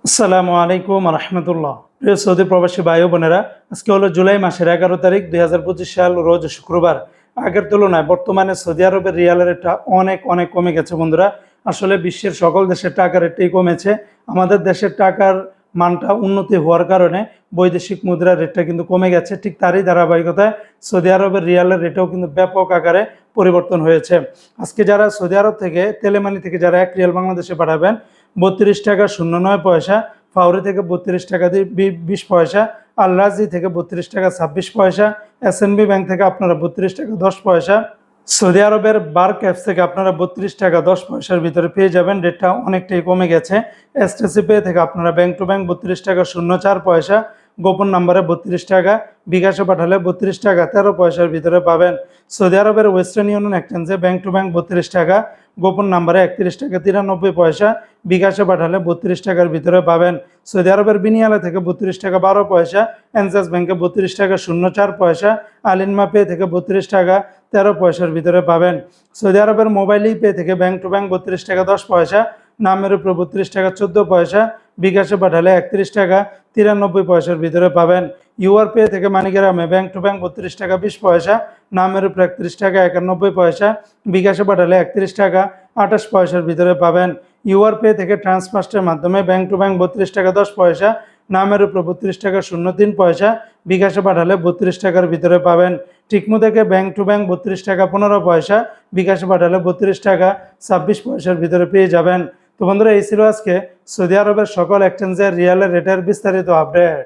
আসসালামু আলাইকুম রহমতুল্লাহ। প্রিয় সৌদি প্রবাসী ভাই ও বোনেরা, আজকে হলো জুলাই মাসের 11 তারিখ 2025 সাল, রোজ শুক্রবার। আগের তুলনায় বর্তমানে সৌদি আরবের রিয়ালের রেটটা অনেক অনেক কমে গেছে বন্ধুরা। আসলে বিশ্বের সকল দেশের টাকার রেটটাই কমেছে। আমাদের দেশের টাকার মানটা উন্নতি হওয়ার কারণে বৈদেশিক মুদ্রার রেটটা কিন্তু কমে গেছে। ঠিক তারই ধারাবাহিকতায় সৌদি আরবের রিয়ালের রেটেও কিন্তু ব্যাপক আকারে পরিবর্তন হয়েছে। আজকে যারা সৌদি আরব থেকে তেলেমানি থেকে যারা 1 রিয়াল বাংলাদেশে পাঠাবেন 32 টাকা 09 পয়সা, ফাউরি থেকে 32 টাকা 20 পয়সা, আল রাজি থেকে 32 টাকা 26 পয়সা, এসএনবি ব্যাংক থেকে আপনারা 32 টাকা 10 পয়সা, সৌদি আরবের বার্ক অ্যাপস থেকে আপনারা 32 টাকা 10 পয়সার ভিতরে পেয়ে যাবেন। রেটটা অনেকটাই কমে গেছে। এসটিসি পে থেকে আপনারা ব্যাংক টু ব্যাংক 32 টাকা 04 পয়সা, গোপন নাম্বারে 32 টাকা, বিকাশে পাঠালে 32 টাকা 13 পয়সার ভিতরে পাবেন। সৌদি আরবের ওয়েস্টার্ন ইউনিয়ন এক্সচেঞ্জে ব্যাংক টু ব্যাংক 32 টাকা, গোপন নাম্বারে 31 টাকা 93 পয়সা, বিকাশে পাঠালে 32 টাকার ভিতরে পাবেন। সৌদি আরবের বিনিয়ালে থেকে 32 টাকা 12 পয়সা, এনজাস ব্যাংকে 32 টাকা 04 পয়সা, আলিনমা পে থেকে 32 টাকা 13 পয়সার ভিতরে পাবেন। সৌদি আরবের মোবাইল পে থেকে ব্যাংক টু ব্যাংক 32 টাকা 10 পয়সা, নামের উপরে 32 টাকা 14 পয়সা, বিকাশে পাঠালে 31 টাকা 93 পয়সার ভিতরে পাবেন। ইউআর পে থেকে মানিগ্রামে ব্যাংক টু ব্যাংক 32 টাকা 20 পয়সা, নামের উপরে 31 টাকা 91 পয়সা, বিকাশে পাঠালে 31 টাকা 28 পয়সার ভিতরে পাবেন। ইউআর পে থেকে ট্রান্সফার্স্টের মাধ্যমে ব্যাংক টু ব্যাংক 32 টাকা 10 পয়সা, নামের উপরে 32 টাকা 03 পয়সা, বিকাশে পাঠালে 32 টাকার ভিতরে পাবেন। টিকমো থেকে ব্যাংক টু ব্যাংক 32 টাকা 15 পয়সা, বিকাশে পাঠালে 32 টাকা 26 পয়সার ভিতরে পেয়ে যাবেন। তো বন্ধুরা, এই ছিল আজকে সৌদি আরবের সকল এক্সচেঞ্জের রিয়ালের রেটের বিস্তারিত আপডেট।